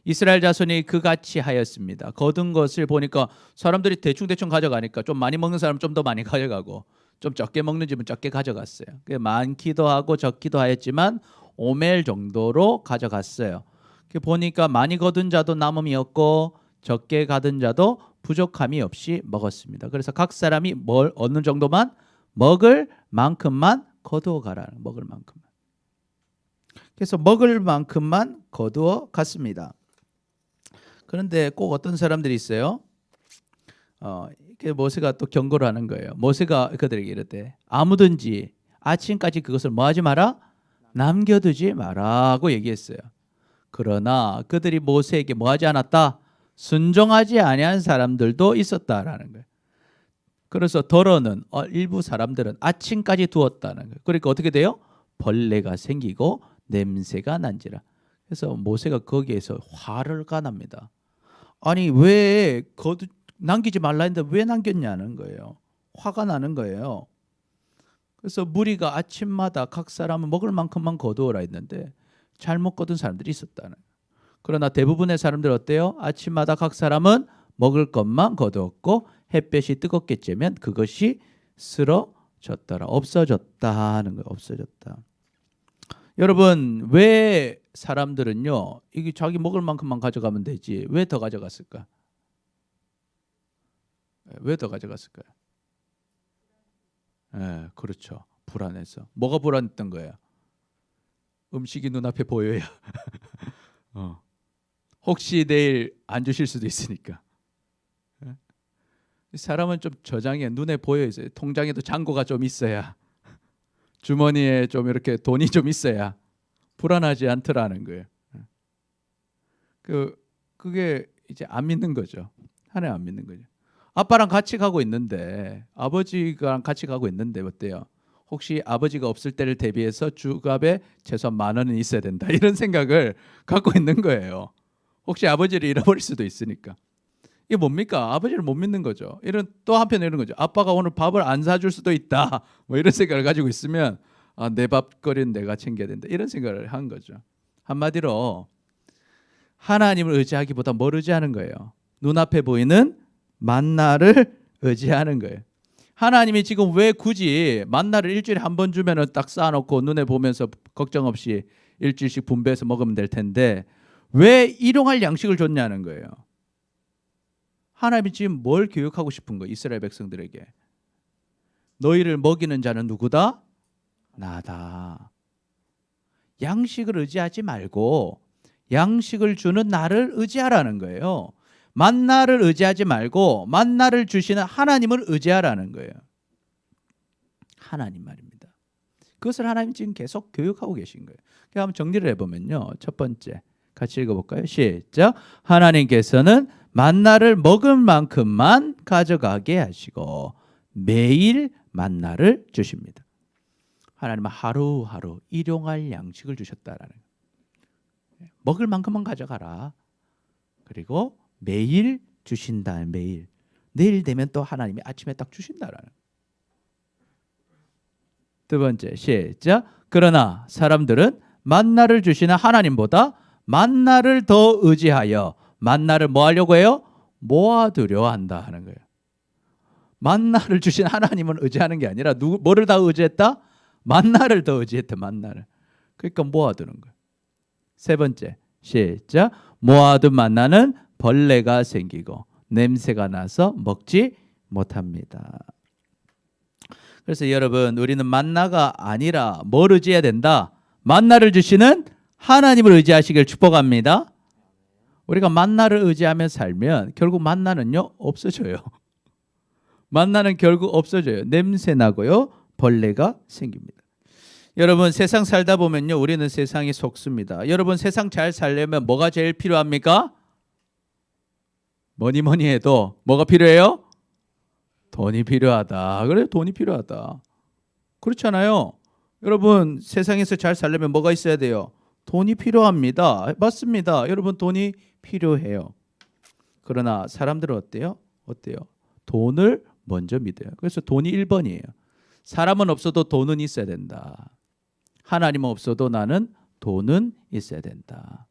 이스라엘 자손이 그같이 하였습니다. 거둔 것을 보니까 사람들이 대충 가져가니까 좀 많이 먹는 사람은 좀 더 많이 가져가고 좀 적게 먹는 집은 적게 가져갔어요. 많기도 하고 적기도 하였지만 오멜 정도로 가져갔어요. 보니까 많이 거둔 자도 남음이 없고 적게 가둔 자도 부족함이 없이 먹었습니다. 그래서 각 사람이 어느 정도만 먹을 만큼만 거두어 가라. 먹을 만큼만. 그래서 먹을 만큼만 거두어 갔습니다. 그런데 꼭 어떤 사람들이 있어요. 모세가 또 경고를 하는 거예요. 모세가 그들에게 이르되 아무든지 아침까지 그것을 뭐 하지 마라? 남겨두지 마라고 얘기했어요. 그러나 그들이 모세에게 뭐 하지 않았다? 순종하지 아니한 사람들도 있었다라는 거예요. 그래서 더러는 일부 사람들은 아침까지 두었다는 거예요. 그러니까 어떻게 돼요? 벌레가 생기고 냄새가 난지라. 그래서 모세가 거기에서 화를 가납니다. 아니 왜 남기지 말라 했는데 왜 남겼냐는 거예요. 화가 나는 거예요. 그래서 무리가 아침마다 각 사람은 먹을 만큼만 거두어라 했는데 잘못 거둔 사람들이 있었다는 거예요. 그러나 대부분의 사람들 어때요? 아침마다 각 사람은 먹을 것만 거두었고 햇볕이 뜨겁게 쬐면 그것이 쓰러졌더라. 없어졌다 하는 거예요. 없어졌다. 여러분 왜 사람들은요 이게 자기 먹을 만큼만 가져가면 되지 왜 더 가져갔을까? 왜 더 가져갔을까요? 그렇죠. 불안해서. 뭐가 불안했던 거예요? 음식이 눈앞에 보여야 혹시 내일 안 주실 수도 있으니까. 사람은 좀 저장해 눈에 보여 있어요. 통장에도 잔고가 좀 있어야 주머니에 좀 이렇게 돈이 좀 있어야 불안하지 않더라는 거예요. 그게 이제 안 믿는 거죠. 하나님 안 믿는 거죠. 아빠랑 같이 가고 있는데 아버지랑 같이 가고 있는데 어때요? 혹시 아버지가 없을 때를 대비해서 주갑에 최소한 10,000원은 있어야 된다 이런 생각을 갖고 있는 거예요. 혹시 아버지를 잃어버릴 수도 있으니까. 이게 뭡니까? 아버지를 못 믿는 거죠. 또 한편 이런 거죠. 아빠가 오늘 밥을 안 사줄 수도 있다. 뭐 이런 생각을 가지고 있으면 내 밥거리는 내가 챙겨야 된다. 이런 생각을 한 거죠. 한마디로 하나님을 의지하기보다 뭘 의지하는 거예요? 눈앞에 보이는 만나를 의지하는 거예요. 하나님이 지금 왜 굳이 만나를 일주일에 한 번 주면은 딱 쌓아놓고 눈에 보면서 걱정 없이 일주일씩 분배해서 먹으면 될 텐데 왜 일용할 양식을 줬냐는 거예요. 하나님이 지금 뭘 교육하고 싶은 거예요? 이스라엘 백성들에게. 너희를 먹이는 자는 누구다? 나다. 양식을 의지하지 말고 양식을 주는 나를 의지하라는 거예요. 만나를 의지하지 말고 만나를 주시는 하나님을 의지하라는 거예요. 하나님 말입니다. 그것을 하나님 지금 계속 교육하고 계신 거예요. 한번 정리를 해보면요. 첫 번째 같이 읽어볼까요? 시작. 하나님께서는 만나를 먹을 만큼만 가져가게 하시고 매일 만나를 주십니다. 하나님은 하루하루 일용할 양식을 주셨다라는 거예요. 먹을 만큼만 가져가라. 그리고 매일 주신다. 매일. 내일 되면 또 하나님이 아침에 딱 주신다라는 거예요. 두 번째 시작. 그러나 사람들은 만나를 주시는 하나님보다 만나를 더 의지하여 만나를 뭐 하려고 해요? 모아두려 한다 하는 거예요. 만나를 주신 하나님을 의지하는 게 아니라 뭐를 다 의지했다? 만나를 더 의지했다. 만나를. 그러니까 모아두는 거예요. 세 번째, 시작. 모아둔 만나는 벌레가 생기고 냄새가 나서 먹지 못합니다. 그래서 여러분, 우리는 만나가 아니라 뭘 의지해야 된다? 만나를 주시는 하나님을 의지하시길 축복합니다. 우리가 만나를 의지하며 살면 결국 만나는요 없어져요. 만나는 결국 없어져요. 냄새 나고요, 벌레가 생깁니다. 여러분, 세상 살다 보면요, 우리는 세상에 속습니다. 여러분, 세상 잘 살려면 뭐가 제일 필요합니까? 뭐니 해도 뭐가 필요해요? 돈이 필요하다. 그래요, 돈이 필요하다. 그렇잖아요. 여러분, 세상에서 잘 살려면 뭐가 있어야 돼요? 돈이 필요합니다. 맞습니다. 여러분, 돈이 필요해요. 그러나 사람들은 어때요? 돈을 먼저 믿어요. 그래서 돈이 1번이에요. 사람은 없어도 돈은 있어야 된다. 하나님은 없어도 나는 돈은 있어야 된다.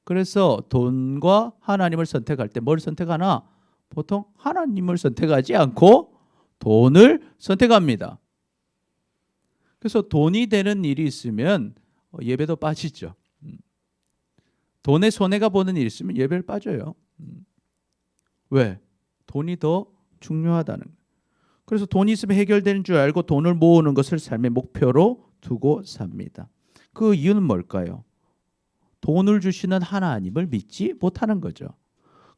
그래서 돈과 하나님을 선택할 때 뭘 선택하나? 보통 하나님을 선택하지 않고 돈을 선택합니다. 그래서 돈이 되는 일이 있으면 예배도 빠지죠. 돈에 손해가 보는 일이 있으면 예배를 빠져요. 왜? 돈이 더 중요하다는 거예요. 그래서 돈이 있으면 해결되는 줄 알고 돈을 모으는 것을 삶의 목표로 두고 삽니다. 그 이유는 뭘까요? 돈을 주시는 하나님을 믿지 못하는 거죠.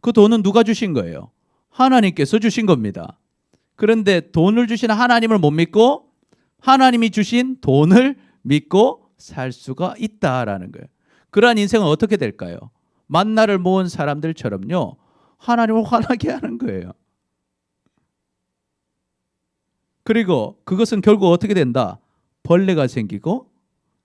그 돈은 누가 주신 거예요? 하나님께서 주신 겁니다. 그런데 돈을 주시는 하나님을 못 믿고 하나님이 주신 돈을 믿고 살 수가 있다라는 거예요. 그러한 인생은 어떻게 될까요? 만나를 모은 사람들처럼요, 하나님을 화나게 하는 거예요. 그리고 그것은 결국 어떻게 된다? 벌레가 생기고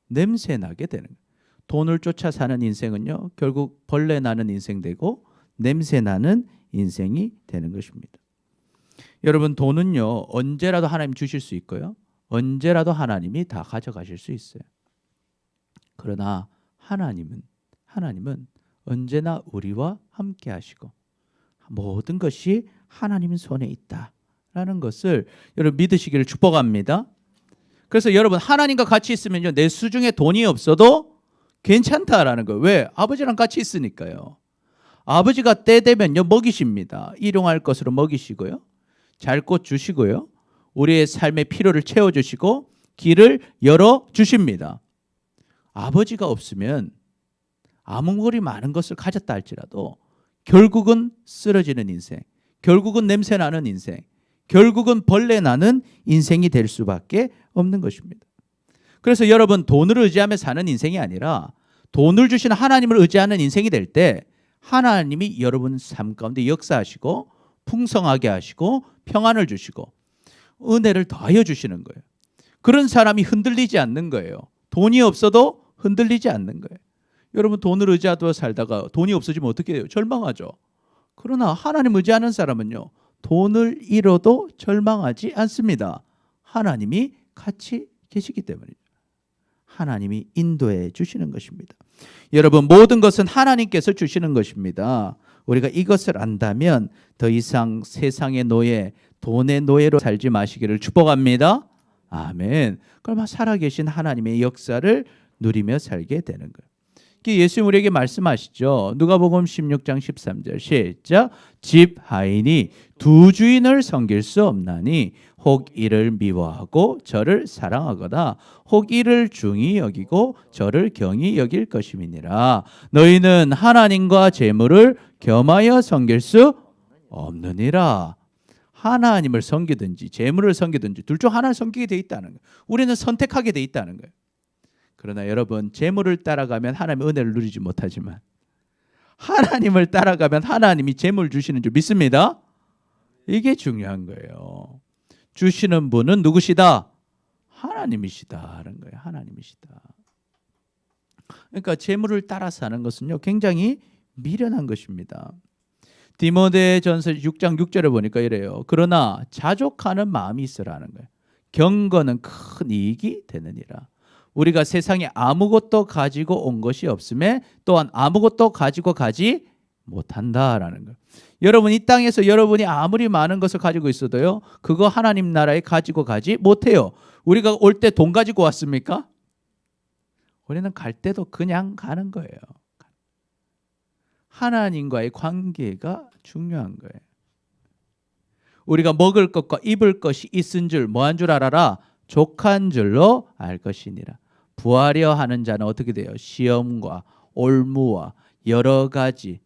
냄새 나게 되는 거예요. 돈을 쫓아 사는 인생은요, 결국 벌레 나는 인생 되고 냄새 나는 인생이 되는 것입니다. 여러분, 돈은요 언제라도 하나님 주실 수 있고요, 언제라도 하나님이 다 가져가실 수 있어요. 그러나 하나님은 언제나 우리와 함께 하시고 모든 것이 하나님 손에 있다라는 것을 여러분 믿으시기를 축복합니다. 그래서 여러분, 하나님과 같이 있으면요, 내 수중에 돈이 없어도 괜찮다라는 거예요. 왜? 아버지랑 같이 있으니까요. 아버지가 때 되면요 먹이십니다. 일용할 것으로 먹이시고요, 잘 것 주시고요, 우리의 삶의 필요를 채워주시고 길을 열어주십니다. 아버지가 없으면 아무리 많은 것을 가졌다 할지라도 결국은 쓰러지는 인생, 결국은 냄새 나는 인생, 결국은 벌레 나는 인생이 될 수밖에 없는 것입니다. 그래서 여러분, 돈을 의지하며 사는 인생이 아니라 돈을 주시는 하나님을 의지하는 인생이 될 때 하나님이 여러분 삶 가운데 역사하시고 풍성하게 하시고 평안을 주시고 은혜를 더하여 주시는 거예요. 그런 사람이 흔들리지 않는 거예요. 돈이 없어도 흔들리지 않는 거예요. 여러분, 돈을 의지하고 살다가 돈이 없어지면 어떻게 해요? 절망하죠. 그러나 하나님 의지하는 사람은요, 돈을 잃어도 절망하지 않습니다. 하나님이 같이 계시기 때문이죠. 하나님이 인도해 주시는 것입니다. 여러분, 모든 것은 하나님께서 주시는 것입니다. 우리가 이것을 안다면 더 이상 세상의 노예, 돈의 노예로 살지 마시기를 축복합니다. 아멘. 그럼 살아계신 하나님의 역사를 누리며 살게 되는 거예요. 예수님 우리에게 말씀하시죠. 누가복음 16장 13절 시작. 집 하인이 두 주인을 섬길 수 없나니 혹 이를 미워하고 저를 사랑하거나 혹 이를 중히 여기고 저를 경히 여길 것임이니라. 너희는 하나님과 재물을 겸하여 섬길 수 없느니라. 하나님을 섬기든지 재물을 섬기든지 둘 중 하나를 섬기게 돼 있다는 거예요. 우리는 선택하게 돼 있다는 거예요. 그러나 여러분, 재물을 따라가면 하나님의 은혜를 누리지 못하지만 하나님을 따라가면 하나님이 재물 주시는 줄 믿습니다. 이게 중요한 거예요. 주시는 분은 누구시다? 하나님이시다는 거예요. 하나님이시다. 그러니까 재물을 따라 사는 것은요, 굉장히 미련한 것입니다. 디모데전서 6장 6절에 보니까 이래요. 그러나 자족하는 마음이 있으라는 거예요. 경건은 큰 이익이 되느니라. 우리가 세상에 아무것도 가지고 온 것이 없음에 또한 아무것도 가지고 가지 못한다라는 거예요. 여러분 이 땅에서 여러분이 아무리 많은 것을 가지고 있어도요, 그거 하나님 나라에 가지고 가지 못해요. 우리가 올 때 돈 가지고 왔습니까? 우리는 갈 때도 그냥 가는 거예요. 하나님과의 관계가 중요한 거예요. 우리가 먹을 것과 입을 것이 있은 줄 뭐한 줄 알아라? 족한 줄로 알 것이니라. 부하려 하는 자는 어떻게 돼요? 시험과 올무와 여러 가지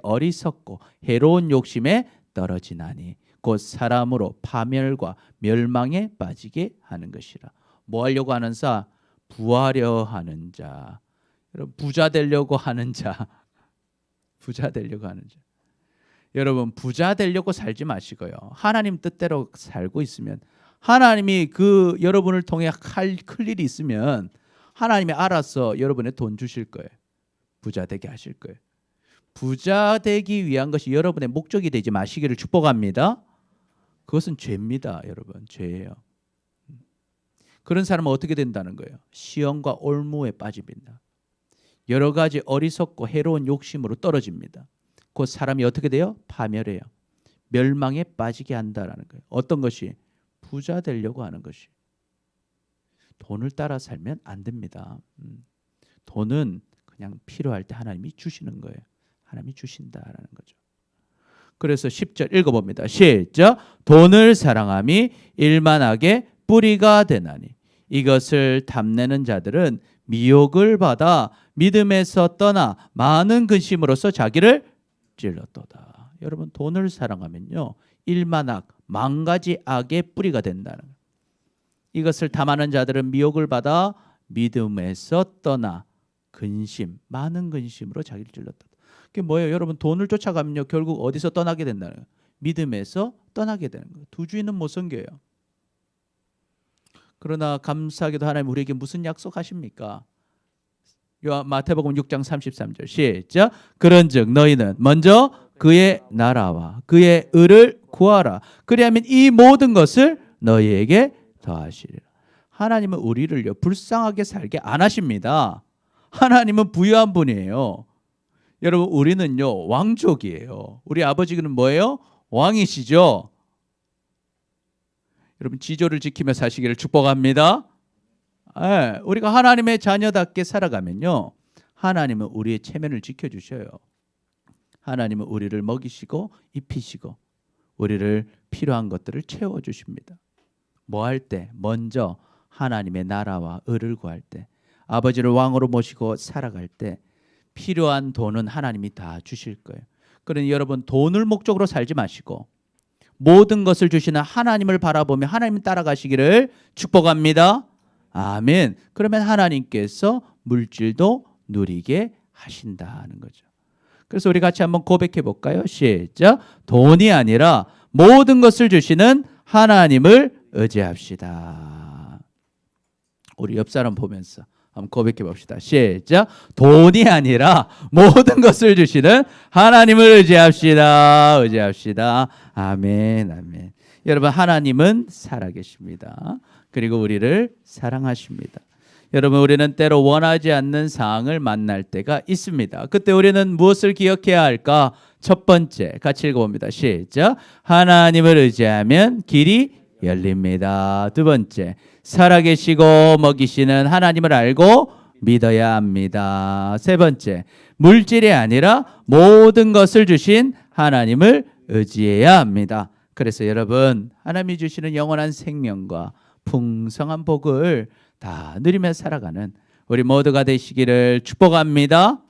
어리석고 해로운 욕심에 떨어지나니 곧 사람으로 파멸과 멸망에 빠지게 하는 것이라. 뭐 하려고 하는 자? 부하려 하는 자. 여러분 부자 되려고 하는 자. 부자 되려고 하는 자. 여러분 부자 되려고 살지 마시고요. 하나님 뜻대로 살고 있으면 하나님이 그 여러분을 통해 클 일이 있으면 하나님이 알아서 여러분의 돈 주실 거예요. 부자 되게 하실 거예요. 부자 되기 위한 것이 여러분의 목적이 되지 마시기를 축복합니다. 그것은 죄입니다, 여러분. 죄예요. 그런 사람은 어떻게 된다는 거예요? 시험과 올무에 빠집니다. 여러 가지 어리석고 해로운 욕심으로 떨어집니다. 그 사람이 어떻게 돼요? 파멸해요. 멸망에 빠지게 한다라는 거예요. 어떤 것이? 부자 되려고 하는 것이. 돈을 따라 살면 안 됩니다. 돈은 그냥 필요할 때 하나님이 주시는 거예요. 하나님이 주신다라는 거죠. 그래서 10절 읽어봅니다. 시작. 돈을 사랑함이 일만하게 뿌리가 되나니 이것을 탐내는 자들은 미혹을 받아 믿음에서 떠나 많은 근심으로써 자기를 찔렀도다. 여러분 돈을 사랑하면요, 일만악, 만가지 악의 뿌리가 된다는 거예요. 이것을 탐하는 자들은 미혹을 받아 믿음에서 떠나 근심, 많은 근심으로 자기를 찔렀다. 그게 뭐예요? 여러분 돈을 쫓아가면요, 결국 어디서 떠나게 된다는 거예요? 믿음에서 떠나게 되는 거예요. 두 주인은 못 섬겨요. 그러나 감사하게도 하나님 우리에게 무슨 약속하십니까? 마태복음 6장 33절 시작. 그런즉 너희는 먼저 그의 나라와 그의 의를 구하라. 그리하면 이 모든 것을 너희에게 더하시리라. 하나님은 우리를요 불쌍하게 살게 안 하십니다. 하나님은 부유한 분이에요. 여러분 우리는요 왕족이에요. 우리 아버지는 뭐예요? 왕이시죠. 여러분 지조를 지키며 사시기를 축복합니다. 네, 우리가 하나님의 자녀답게 살아가면요, 하나님은 우리의 체면을 지켜주셔요. 하나님은 우리를 먹이시고 입히시고 우리를 필요한 것들을 채워주십니다. 뭐 할 때? 먼저 하나님의 나라와 의를 구할 때, 아버지를 왕으로 모시고 살아갈 때 필요한 돈은 하나님이 다 주실 거예요. 그러니 여러분 돈을 목적으로 살지 마시고 모든 것을 주시는 하나님을 바라보며 하나님 따라가시기를 축복합니다. 아멘. 그러면 하나님께서 물질도 누리게 하신다는 거죠. 그래서 우리 같이 한번 고백해 볼까요? 시작. 돈이 아니라 모든 것을 주시는 하나님을 의지합시다. 우리 옆 사람 보면서 한번 고백해 봅시다. 시작. 돈이 아니라 모든 것을 주시는 하나님을 의지합시다. 의지합시다. 아멘. 아멘. 여러분 하나님은 살아계십니다. 그리고 우리를 사랑하십니다. 여러분 우리는 때로 원하지 않는 상황을 만날 때가 있습니다. 그때 우리는 무엇을 기억해야 할까? 첫 번째 같이 읽어봅니다. 시작. 하나님을 의지하면 길이 열립니다. 두 번째, 살아계시고 먹이시는 하나님을 알고 믿어야 합니다. 세 번째, 물질이 아니라 모든 것을 주신 하나님을 의지해야 합니다. 그래서 여러분 하나님이 주시는 영원한 생명과 풍성한 복을 다 누리며 살아가는 우리 모두가 되시기를 축복합니다.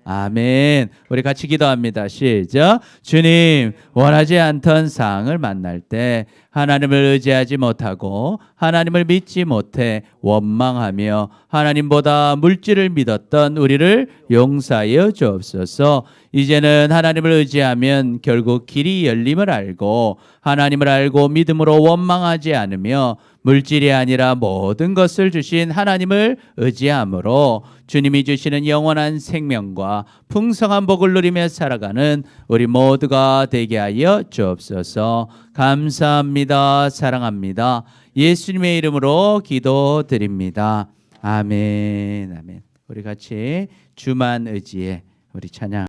아멘. 우리 같이 기도합니다. 시작. 주님, 원하지 않던 상황을 만날 때 하나님을 의지하지 못하고 하나님을 믿지 못해 원망하며 하나님보다 물질을 믿었던 우리를 용서하여 주옵소서. 이제는 하나님을 의지하면 결국 길이 열림을 알고 하나님을 알고 믿음으로 원망하지 않으며 물질이 아니라 모든 것을 주신 하나님을 의지함으로 주님이 주시는 영원한 생명과 풍성한 복을 누리며 살아가는 우리 모두가 되게 하여 주옵소서. 감사합니다. 사랑합니다. 예수님의 이름으로 기도드립니다. 아멘. 아멘. 우리 같이 주만 의지해 우리 찬양